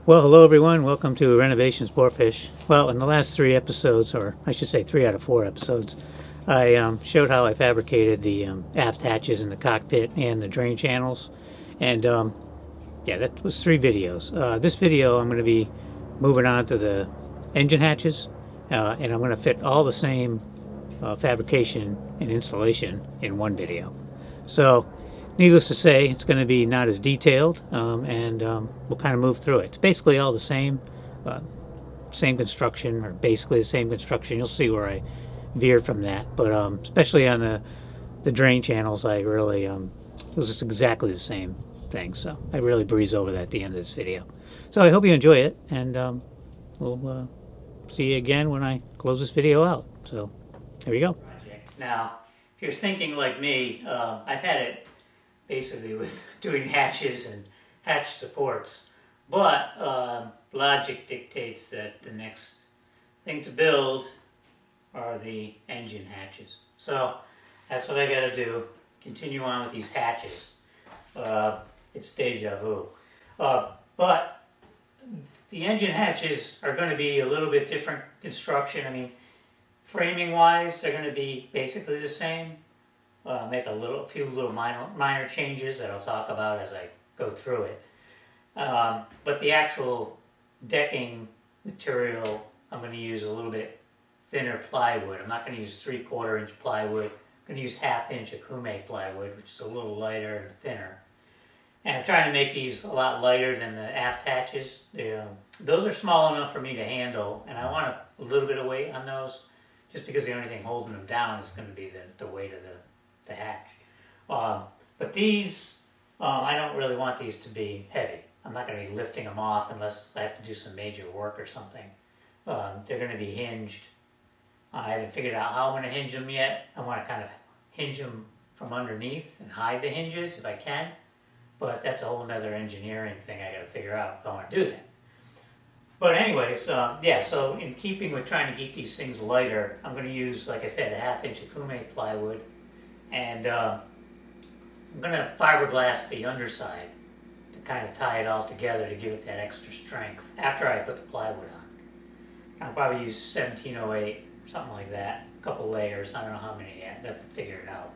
Well, hello everyone. Welcome to Renovation Sportfish. Well, in the last 3 episodes, or I should say 3 out of 4 episodes, I showed how I fabricated the aft hatches in the cockpit and the drain channels. And yeah, that was 3 videos. This video, I'm going to be moving on to the engine hatches, and I'm going to fit all the same fabrication and installation in one video. So, needless to say, it's going to be not as detailed, and we'll kind of move through it. It's basically all the same construction, or basically the same construction. You'll see where I veered from that, but especially on the drain channels, I really it was just exactly the same thing. So I really breeze over that at the end of this video. So I hope you enjoy it, and we'll see you again when I close this video out. So there you go. Now, if you're thinking like me, I've had it basically with doing hatches and hatch supports, but logic dictates that the next thing to build are the engine hatches. So that's what I got to do, continue on with these hatches. It's deja vu. But the engine hatches are going to be a little bit different construction. I mean, framing wise, they're going to be basically the same. Make a few little minor changes that I'll talk about as I go through it. But the actual decking material, I'm going to use a little bit thinner plywood. I'm not going to use 3/4 inch plywood. I'm going to use 1/2 inch Akume plywood, which is a little lighter and thinner. And I'm trying to make these a lot lighter than the aft hatches. Those are small enough for me to handle, and I want a little bit of weight on those, just because the only thing holding them down is going to be the weight of the hatch. But these, I don't really want these to be heavy. I'm not going to be lifting them off unless I have to do some major work or something. They're going to be hinged. I haven't figured out how I'm going to hinge them yet. I want to kind of hinge them from underneath and hide the hinges if I can. But that's a whole nother engineering thing I got to figure out if I want to do that. But anyways, yeah, so in keeping with trying to keep these things lighter, I'm going to use, like I said, a 1/2 inch Akume plywood. And I'm going to fiberglass the underside to kind of tie it all together to give it that extra strength after I put the plywood on. I'll probably use 1708, something like that, a couple layers. I don't know how many yet, I have to figure it out.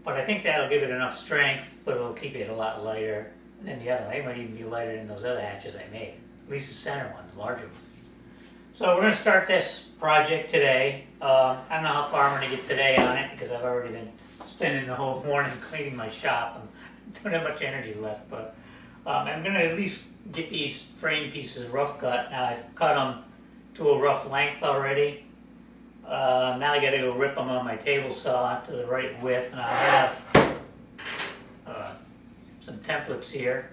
But I think that'll give it enough strength, but it'll keep it a lot lighter. And then the other one, they might even be lighter than those other hatches I made, at least the center one, the larger one. So we're going to start this project today. I don't know how far I'm going to get today on it, because I've already been spending the whole morning cleaning my shop and don't have much energy left. But I'm going to at least get these frame pieces rough cut. Now I've cut them to a rough length already. Now I got to go rip them on my table saw to the right width, and I have some templates here.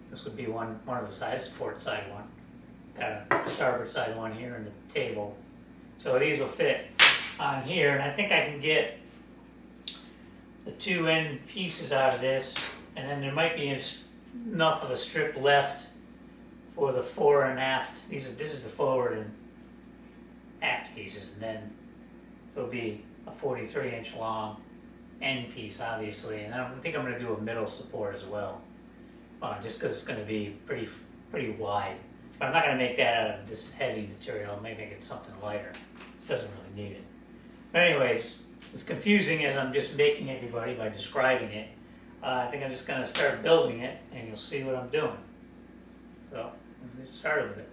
This would be one of the sides, port side one. Got a starboard side one here in the table. So these will fit on here, and I think I can get the 2 end pieces out of this, and then there might be enough of a strip left for the fore and aft. This is the forward and aft pieces, and then there'll be a 43 inch long end piece, obviously, and I think I'm going to do a middle support as well, just because it's going to be pretty wide. But I'm not going to make that out of this heavy material. I may make it something lighter. It doesn't really need it. But anyways, it's confusing as I'm just making everybody by describing it. I think I'm just going to start building it, and you'll see what I'm doing. So, let's get started with it.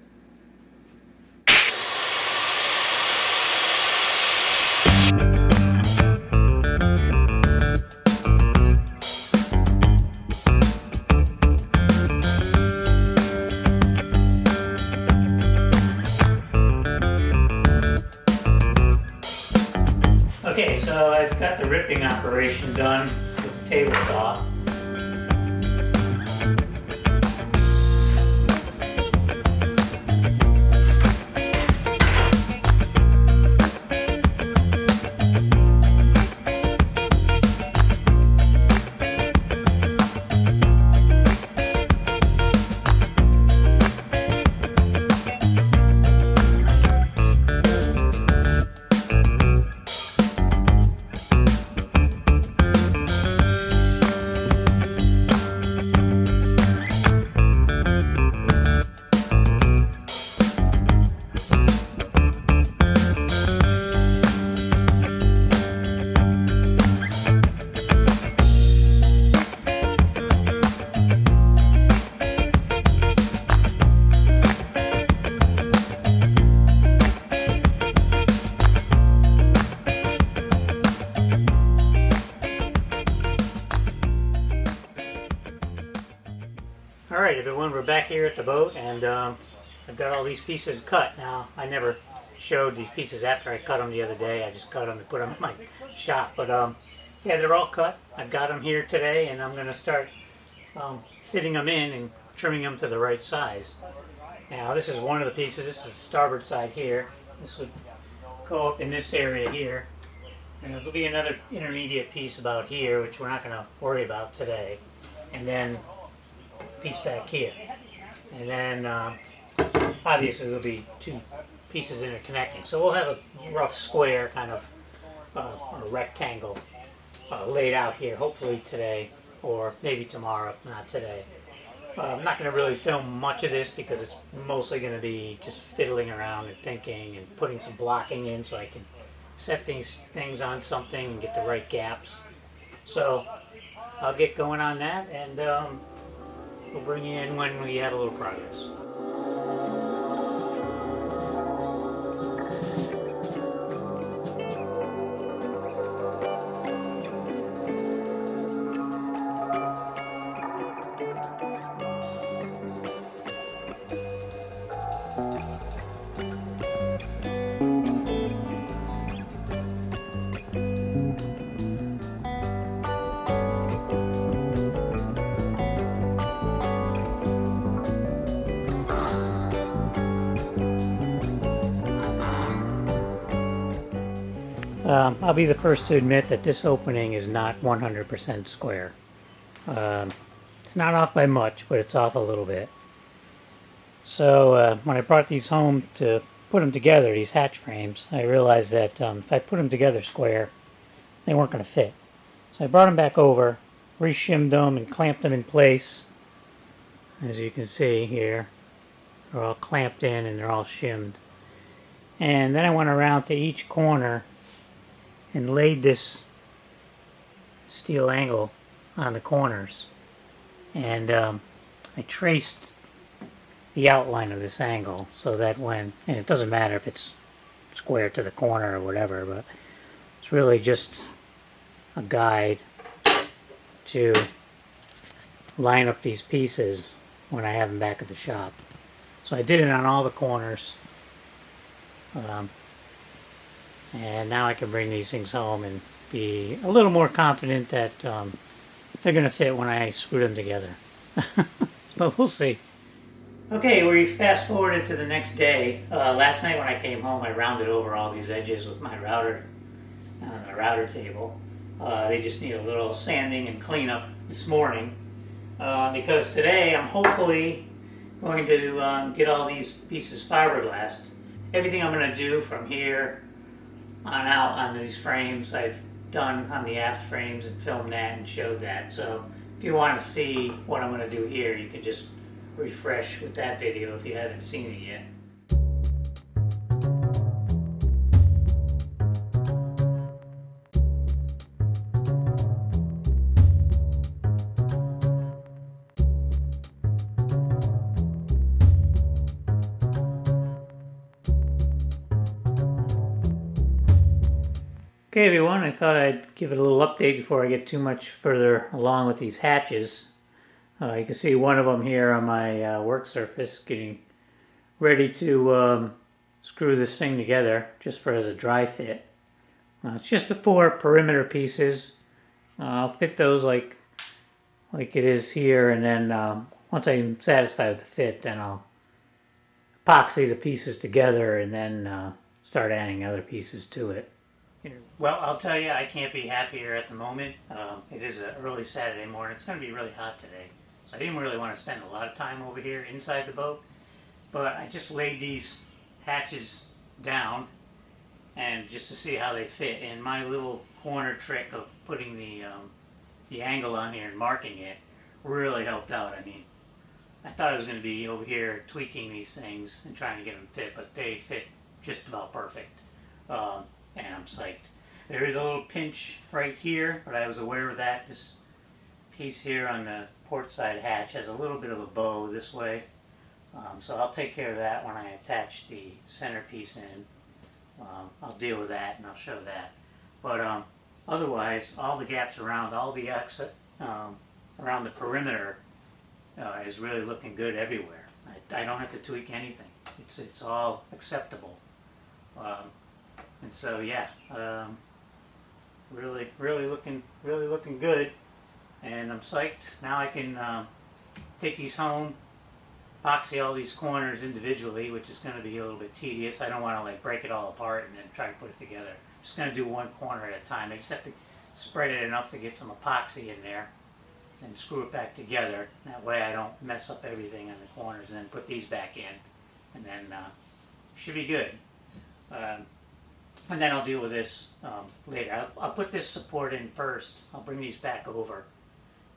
Okay, so I've got the ripping operation done with the table saw. Alright everyone, we're back here at the boat, and I've got all these pieces cut. Now, I never showed these pieces after I cut them the other day. I just cut them and put them in my shop. But yeah, they're all cut. I've got them here today, and I'm going to start fitting them in and trimming them to the right size. Now, this is one of the pieces. This is the starboard side here. This would go up in this area here. And there'll be another intermediate piece about here, which we're not going to worry about today. And then piece back here. And then obviously there'll be two pieces interconnecting. So we'll have a rough square kind of or rectangle laid out here, hopefully today or maybe tomorrow, if not today. I'm not going to really film much of this because it's mostly going to be just fiddling around and thinking and putting some blocking in so I can set things on something and get the right gaps. So I'll get going on that, and we'll bring you in when we have a little progress. I'll be the first to admit that this opening is not 100% square. It's not off by much, but it's off a little bit. So when I brought these home to put them together, these hatch frames, I realized that if I put them together square, they weren't going to fit. So I brought them back over, re-shimmed them and clamped them in place. As you can see here, they're all clamped in and they're all shimmed. And then I went around to each corner and laid this steel angle on the corners, and I traced the outline of this angle so that when, and it doesn't matter if it's square to the corner or whatever, but it's really just a guide to line up these pieces when I have them back at the shop. So I did it on all the corners. And now I can bring these things home and be a little more confident that they're going to fit when I screw them together. But we'll see. Okay, we fast forwarded to the next day. Last night when I came home, I rounded over all these edges with my router on the router table. They just need a little sanding and cleanup this morning. Because today I'm hopefully going to get all these pieces fiberglassed. Everything I'm going to do from here on out on these frames I've done on the aft frames and filmed that and showed that. So if you want to see what I'm going to do here, you can just refresh with that video if you haven't seen it yet. Okay everyone, I thought I'd give it a little update before I get too much further along with these hatches. You can see one of them here on my work surface getting ready to screw this thing together just for as a dry fit. It's just the 4 perimeter pieces. I'll fit those like it is here, and then once I'm satisfied with the fit, then I'll epoxy the pieces together and then start adding other pieces to it. Well, I'll tell you, I can't be happier at the moment. It is an early Saturday morning. It's going to be really hot today. So I didn't really want to spend a lot of time over here inside the boat. But I just laid these hatches down and just to see how they fit. And my little corner trick of putting the angle on here and marking it really helped out. I mean, I thought I was going to be over here tweaking these things and trying to get them fit, but they fit just about perfect. And I'm psyched. There is a little pinch right here, but I was aware of that. This piece here on the port side hatch has a little bit of a bow this way. So I'll take care of that when I attach the centerpiece in. I'll deal with that and I'll show that. But otherwise, all the gaps around, all the exit around the perimeter is really looking good everywhere. I don't have to tweak anything. It's all acceptable. And so yeah, really looking good. And I'm psyched. Now I can take these home, epoxy all these corners individually, which is going to be a little bit tedious. I don't want to like break it all apart and then try to put it together. Just going to do one corner at a time. I just have to spread it enough to get some epoxy in there and screw it back together. That way I don't mess up everything in the corners, and then put these back in, and then should be good. And then I'll deal with this later. I'll put this support in first. I'll bring these back over,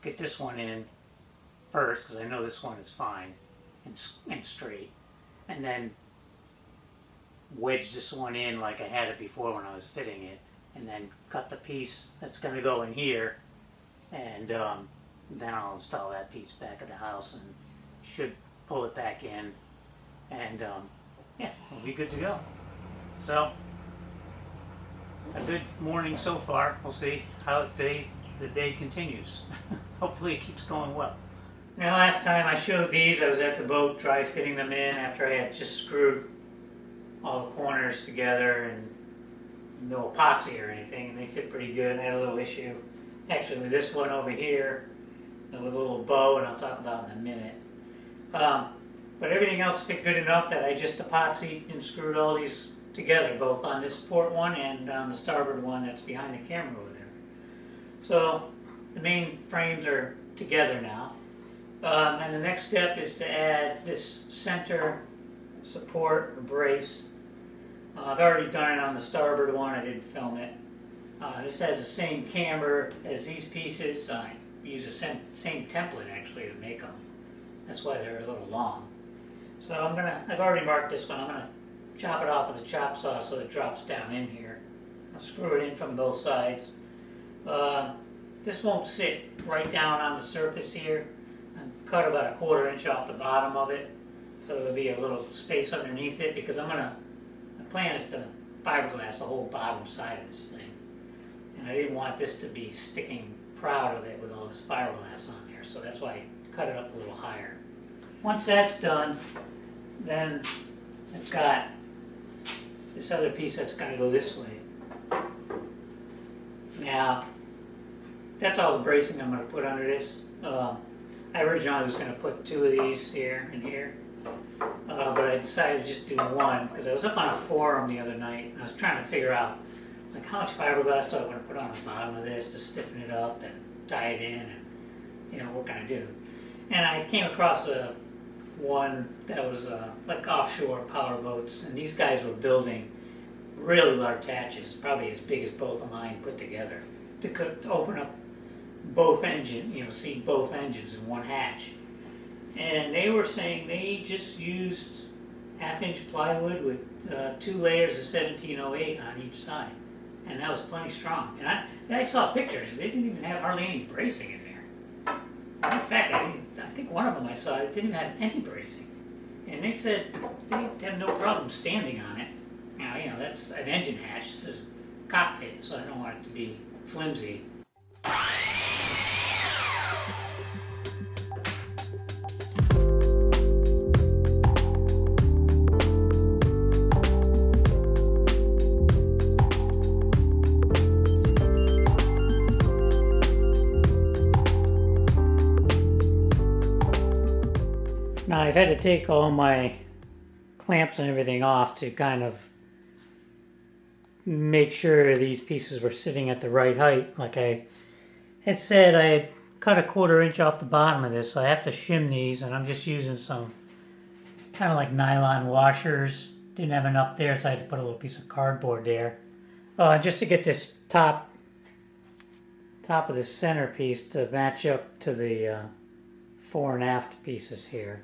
get this one in first because I know this one is fine and straight, and then wedge this one in like I had it before when I was fitting it, and then cut the piece that's going to go in here, and then I'll install that piece back at the house and should pull it back in, and yeah, we'll be good to go. So, a good morning so far. We'll see how the day continues. Hopefully it keeps going well. Now, last time I showed these, I was at the boat dry fitting them in after I had just screwed all the corners together and no epoxy or anything, and they fit pretty good. I had a little issue actually with this one over here with a little bow, and I'll talk about in a minute. But everything else fit good enough that I just epoxied and screwed all these together, both on this port one and on the starboard one that's behind the camera over there. So the main frames are together now. And the next step is to add this center support or brace. I've already done it on the starboard one. I didn't film it. This has the same camber as these pieces. I use the same template actually to make them. That's why they're a little long. So I've already marked this one. I'm gonna chop it off with a chop saw so it drops down in here. I'll screw it in from both sides. This won't sit right down on the surface here. I've cut about 1/4 inch off the bottom of it, so there'll be a little space underneath it, because the plan is to fiberglass the whole bottom side of this thing. And I didn't want this to be sticking proud of it with all this fiberglass on there, so that's why I cut it up a little higher. Once that's done, then I've got this other piece that's going to go this way. Now, that's all the bracing I'm going to put under this. I originally was going to put 2 of these here and here, but I decided to just do one because I was up on a forum the other night and I was trying to figure out like how much fiberglass do I want to put on the bottom of this to stiffen it up and tie it in, and what can I do? And I came across one that was like offshore power boats, and these guys were building really large hatches, probably as big as both of mine put together, to open up both engines, seat both engines in one hatch. And they were saying they just used 1/2 inch plywood with 2 layers of 1708 on each side, and that was plenty strong. And I saw pictures. They didn't even have hardly any bracing in there. In fact, I think one of them I saw, it didn't have any bracing. And they said they have no problem standing on it. Now, that's an engine hatch. This is a cockpit, so I don't want it to be flimsy. Now I've had to take all my clamps and everything off to kind of make sure these pieces were sitting at the right height. Like I had said, I had cut 1/4 inch off the bottom of this, so I have to shim these, and I'm just using some kind of like nylon washers. Didn't have enough there, so I had to put a little piece of cardboard there. Just to get this top of the centerpiece to match up to the fore and aft pieces here.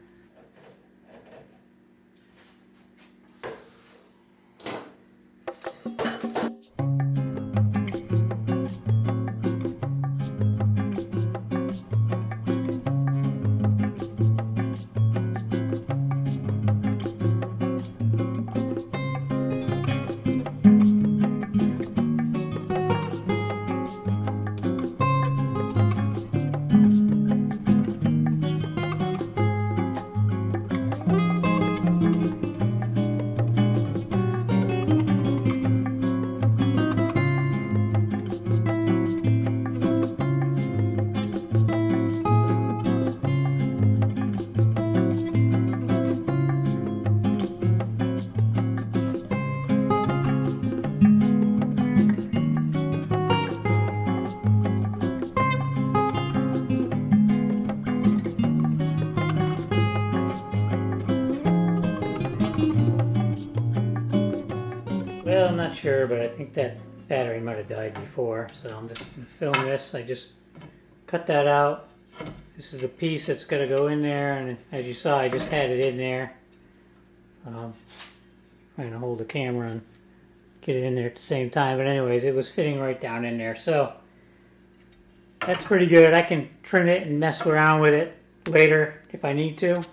I'm not sure, but I think that battery might have died before, so I'm just going to film this. I just cut that out. This is the piece that's going to go in there, and as you saw, I just had it in there. Trying to hold the camera and get it in there at the same time, but anyways, it was fitting right down in there, so that's pretty good. I can trim it and mess around with it later if I need to,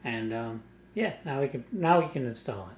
and yeah, now we can install it.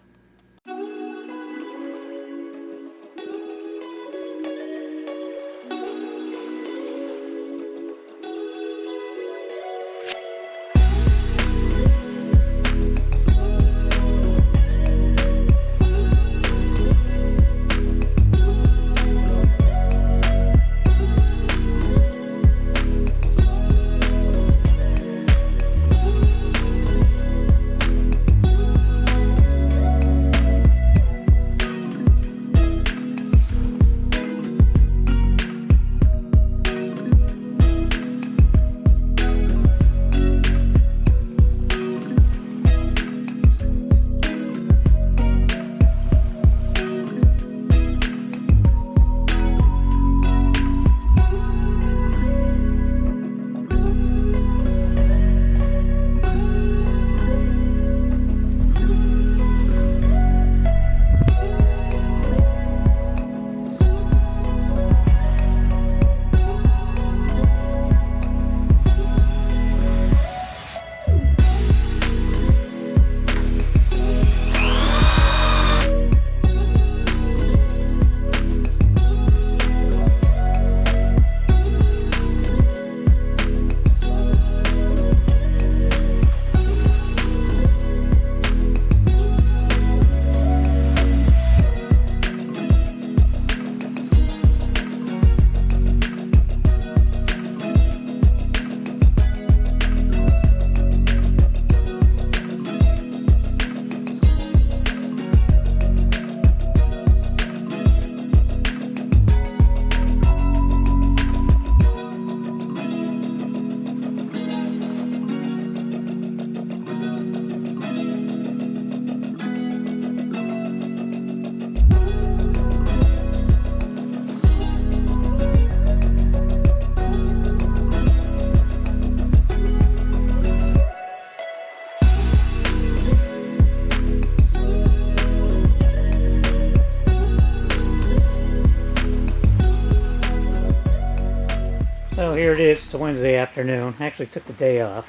So here it is. It's a Wednesday afternoon. I actually took the day off.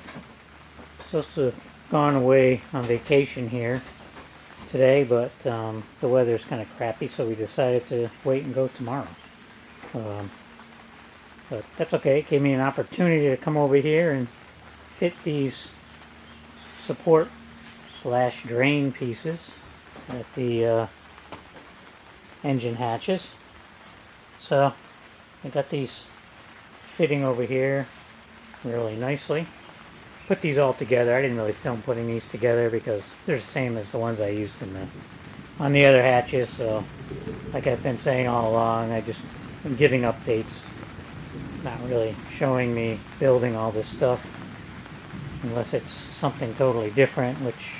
Supposed to have gone away on vacation here today, but the weather's kind of crappy, so we decided to wait and go tomorrow. But that's okay. It gave me an opportunity to come over here and fit these support / drain pieces at the engine hatches. So I got these fitting over here really nicely. Put these all together. I didn't really film putting these together because they're the same as the ones I used on the other hatches. So like I've been saying all along, I'm giving updates, not really showing me building all this stuff unless it's something totally different, which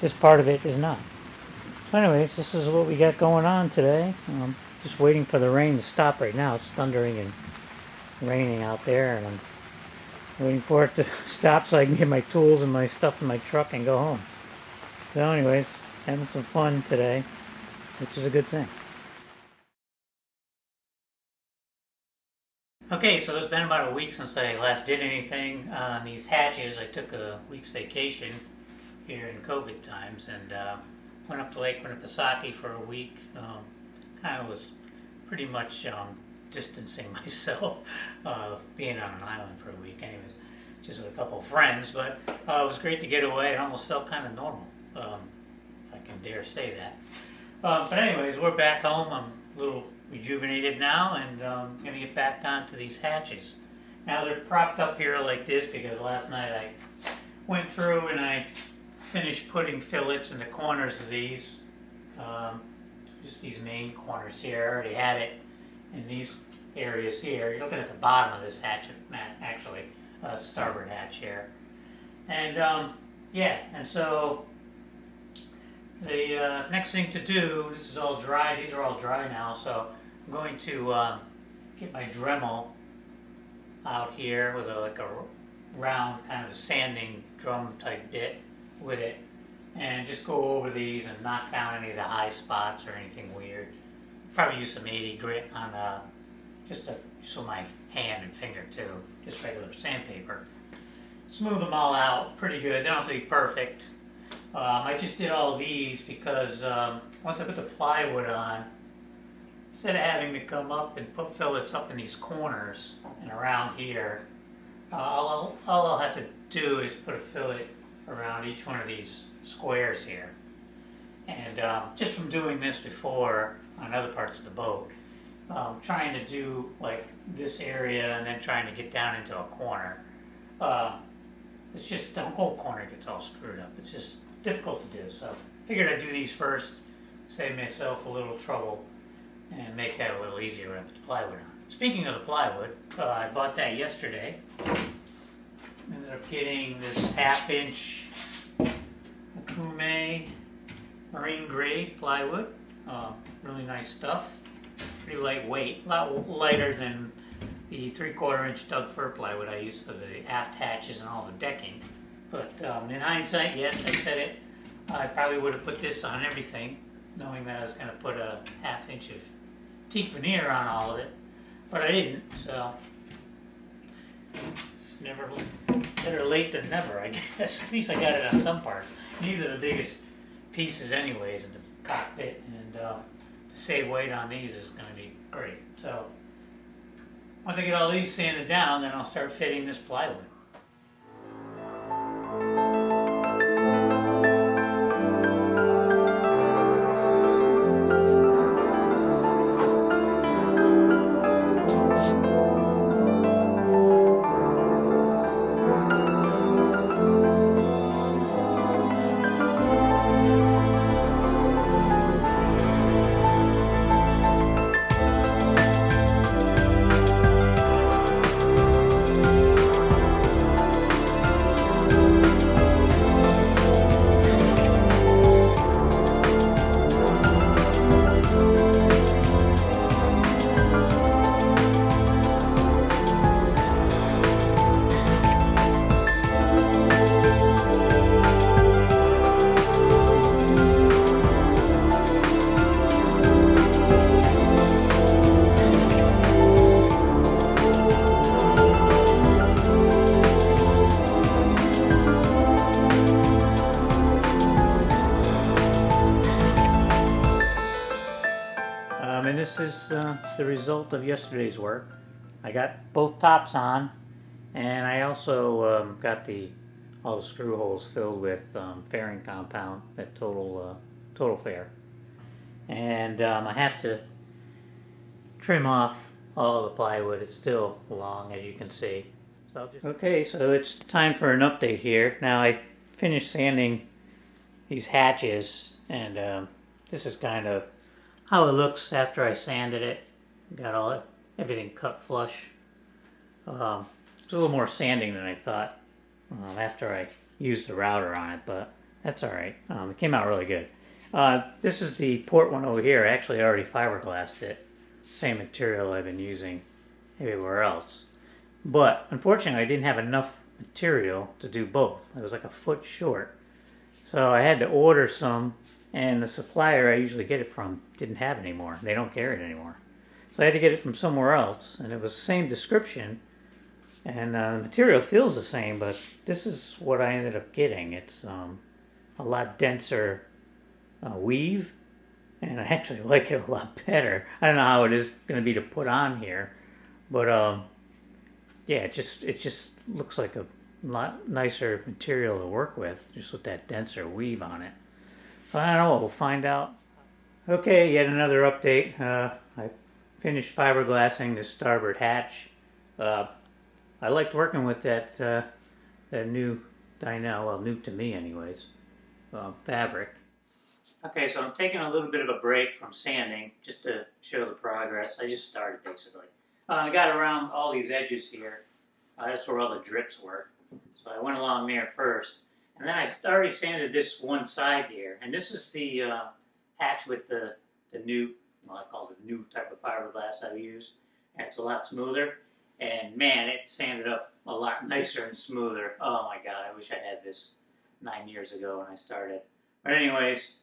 this part of it is not. So anyways, this is what we got going on today. Just waiting for the rain to stop right now. It's thundering and raining out there, and I'm waiting for it to stop so I can get my tools and my stuff in my truck and go home. So anyways, having some fun today, which is a good thing. Okay, so it's been about a week since I last did anything on these hatches. I took a week's vacation here in COVID times and went up to Lake Winnipesaukee for a week. Kind of was pretty much distancing myself, being on an island for a week anyways, just with a couple of friends, but it was great to get away. It almost felt kind of normal, if I can dare say that. But anyways, we're back home. I'm a little rejuvenated now, and I'm going to get back onto these hatches. Now they're propped up here like this because last night I went through and I finished putting fillets in the corners of these, just these main corners here. I already had it in these areas here. You're looking at the bottom of this hatch, actually, starboard hatch here. And yeah, and so The next thing to do, this is all dry, these are all dry now, so I'm going to get my Dremel out here with like a round kind of a sanding drum type bit with it, and just go over these and knock down any of the high spots or anything weird. Probably use some 80 grit on just with my hand and finger too, just regular sandpaper. Smooth them all out pretty good. They don't have to be perfect. I just did all these because once I put the plywood on, instead of having to come up and put fillets up in these corners and around here, all I'll have to do is put a fillet around each one of these squares here. And just from doing this before on other parts of the boat, trying to do like this area and then trying to get down into a corner, it's just the whole corner gets all screwed up. It's just difficult to do. So I figured I'd do these first, save myself a little trouble, and make that a little easier when I put the plywood on. Speaking of the plywood, I bought that yesterday. Ended up getting this 1/2-inch Akume marine grade plywood. Really nice stuff. Pretty lightweight, a lot lighter than the 3/4-inch Doug fir plywood I used for the aft hatches and all the decking. But in hindsight, yes, I said it. I probably would have put this on everything, knowing that I was going to put a 1/2 inch of teak veneer on all of it. But I didn't, so it's never better late than never, I guess. At least I got it on some part. These are the biggest pieces anyways in the cockpit, and to save weight on these is going to be great. So once I get all these sanded down, then I'll start fitting this plywood. And this is the result of yesterday's work. I got both tops on, and I also got all the screw holes filled with fairing compound, that total fair. And I have to trim off all the plywood. It's still long, as you can see. Okay, so it's time for an update here. Now I finished sanding these hatches, and this is kind of how it looks after I sanded it. Got everything cut flush. It's a little more sanding than I thought after I used the router on it, but that's alright. It came out really good. This is the port one over here. I actually already fiberglassed it. Same material I've been using everywhere else. But unfortunately I didn't have enough material to do both. It was like a foot short. So I had to order some, and the supplier I usually get it from didn't have it anymore. They don't carry it anymore. So I had to get it from somewhere else, and it was the same description, and the material feels the same, but this is what I ended up getting. It's a lot denser weave, and I actually like it a lot better. I don't know how it is going to be to put on here, but yeah, it just looks like a lot nicer material to work with, just with that denser weave on it. So I don't know, we'll find out. Okay, yet another update. I finished fiberglassing the starboard hatch. I liked working with that new Dynel, well, new to me anyways, fabric. Okay, so I'm taking a little bit of a break from sanding just to show the progress. I just started basically. I got around all these edges here. That's where all the drips were. So I went along there first, And then I already sanded this one side here, and this is the hatch with the new, well, I call it the new type of fiberglass I use, and it's a lot smoother. And man, it sanded up a lot nicer and smoother. Oh my God, I wish I had this 9 years ago when I started. But anyways,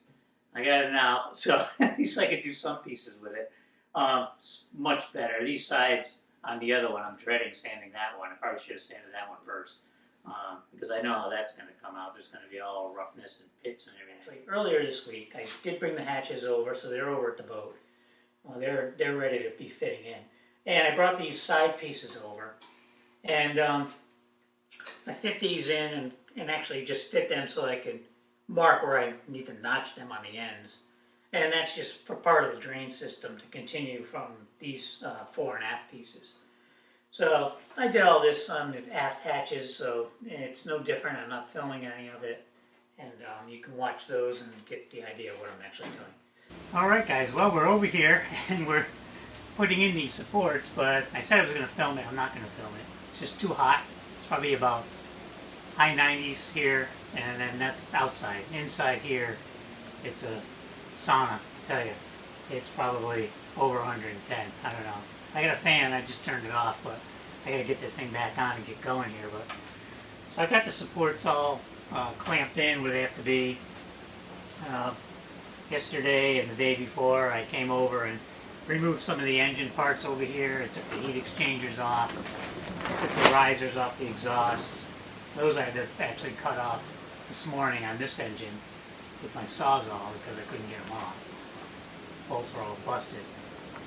I got it now, so at least I could do some pieces with it. It's much better. These sides on the other one, I'm dreading sanding that one. I probably should have sanded that one first. Because I know how that's going to come out. There's going to be all roughness and pits and everything. Actually, earlier this week, I did bring the hatches over, so they're over at the boat. They're ready to be fitting in. And I brought these side pieces over, and I fit these in and actually just fit them so I can mark where I need to notch them on the ends. And that's just for part of the drain system to continue from these fore and aft pieces. So I did all this on the aft hatches, so it's no different. I'm not filming any of it. And you can watch those and get the idea of what I'm actually doing. Alright guys, well we're over here and we're putting in these supports, but I said I was going to film it. I'm not going to film it. It's just too hot. It's probably about high 90s here, and then that's outside. Inside here, it's a sauna, I tell you. It's probably over 110. I don't know. I got a fan, I just turned it off, but I gotta get this thing back on and get going here. But so I got the supports all clamped in where they have to be. Yesterday and the day before, I came over and removed some of the engine parts over here. I took the heat exchangers off. I took the risers off the exhaust. Those I had to actually cut off this morning on this engine with my Sawzall because I couldn't get them off. Bolts were all busted.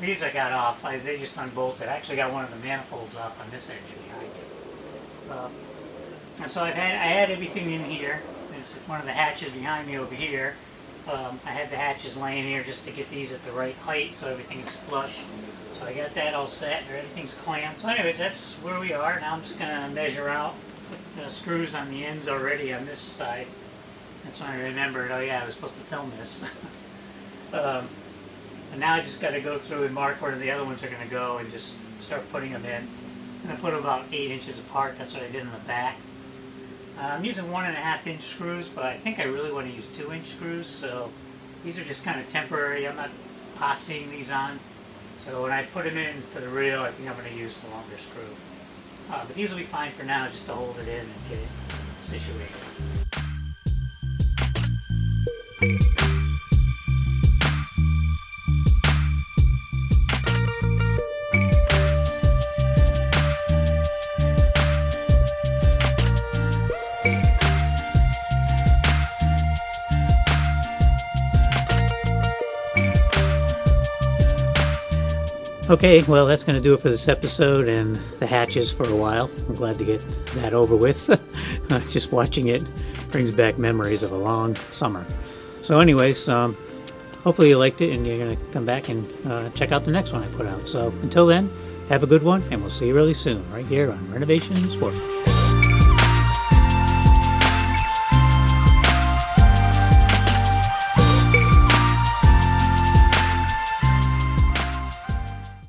These I got off. They just unbolted. I actually got one of the manifolds off on this engine behind it. And so I had everything in here. There's one of the hatches behind me over here. I had the hatches laying here just to get these at the right height so everything's flush. So I got that all set. Everything's clamped. So anyways, that's where we are. Now I'm just going to measure out the screws on the ends already on this side. That's when I remembered, oh yeah, I was supposed to film this. And now I just got to go through and mark where the other ones are going to go and just start putting them in. I'm going to put them about 8 inches apart. That's what I did in the back. I'm using 1.5 inch screws, but I think I really want to use 2 inch screws. So these are just kind of temporary. I'm not epoxying these on. So when I put them in for the real, I think I'm going to use the longer screw. But these will be fine for now, just to hold it in and get it situated. Okay, well that's going to do it for this episode and the hatches for a while. I'm glad to get that over with. Just watching it brings back memories of a long summer. So anyways, hopefully you liked it and you're going to come back and check out the next one I put out. So until then, have a good one and we'll see you really soon right here on Renovation Sportfish.